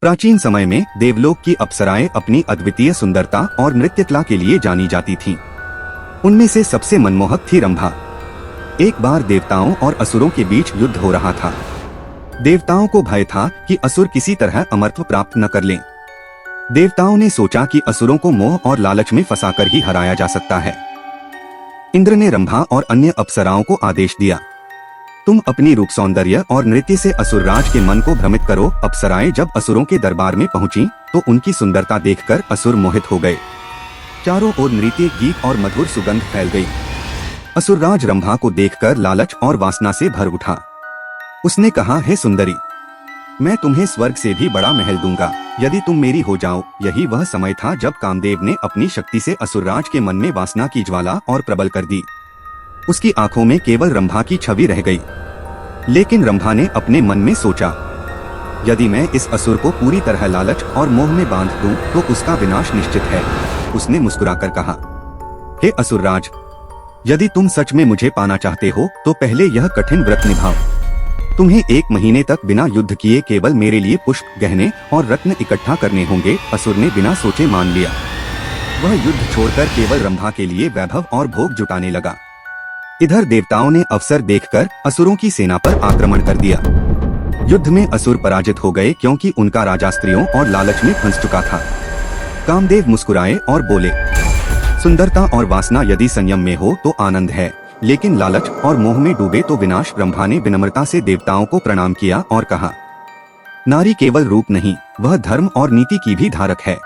प्राचीन समय में देवलोक की अप्सराएं अपनी अद्वितीय सुंदरता और नृत्य कला के लिए जानी जाती थीं। उनमें से सबसे मनमोहक थी रंभा। एक बार देवताओं और असुरों के बीच युद्ध हो रहा था। देवताओं को भय था कि असुर किसी तरह अमरत्व प्राप्त न कर लें। देवताओं ने सोचा कि असुरों को मोह और लालच में फंसाकर ही हराया जा सकता है। इंद्र ने रंभा और अन्य अप्सराओं को आदेश दिया, तुम अपनी रूप सौंदर्य और नृत्य से असुरराज के मन को भ्रमित करो। अप्सराएं जब असुरों के दरबार में पहुंची तो उनकी सुंदरता देखकर असुर मोहित हो गए। चारों ओर नृत्य, गीत और मधुर सुगंध फैल गई। असुरराज रंभा को देखकर लालच और वासना से भर उठा। उसने कहा, हे सुंदरी, मैं तुम्हें स्वर्ग से भी बड़ा महल दूंगा यदि तुम मेरी हो जाओ। यही वह समय था जब कामदेव ने अपनी शक्ति से असुरराज के मन में वासना की ज्वाला और प्रबल कर दी। उसकी आंखों में केवल रंभा की छवि रह गई। लेकिन रंभा ने अपने मन में सोचा, यदि मैं इस असुर को पूरी तरह लालच और मोह में बांध दूं तो उसका विनाश निश्चित है। उसने मुस्कुराकर कहा, हे असुरराज, यदि तुम सच में मुझे पाना चाहते हो तो पहले यह कठिन व्रत निभाओ। तुम्हें 1 महीने तक बिना युद्ध किए केवल मेरे लिए पुष्प, गहने और रत्न इकट्ठा करने होंगे। असुर ने बिना सोचे मान लिया। वह युद्ध छोड़कर केवल रंभा के लिए वैभव और भोग जुटाने लगा। इधर देवताओं ने अवसर देखकर असुरों की सेना पर आक्रमण कर दिया। युद्ध में असुर पराजित हो गए क्योंकि उनका राजा स्त्रियों और लालच में फंस चुका था। कामदेव मुस्कुराए और बोले, सुंदरता और वासना यदि संयम में हो तो आनंद है, लेकिन लालच और मोह में डूबे तो विनाश। रंभा ने विनम्रता से देवताओं को प्रणाम किया और कहा, नारी केवल रूप नहीं, वह धर्म और नीति की भी धारक है।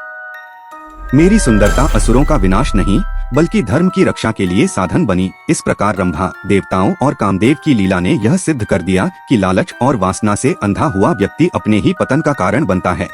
मेरी सुंदरता असुरों का विनाश नहीं बल्कि धर्म की रक्षा के लिए साधन बनी। इस प्रकार रंभा, देवताओं और कामदेव की लीला ने यह सिद्ध कर दिया कि लालच और वासना से अंधा हुआ व्यक्ति अपने ही पतन का कारण बनता है।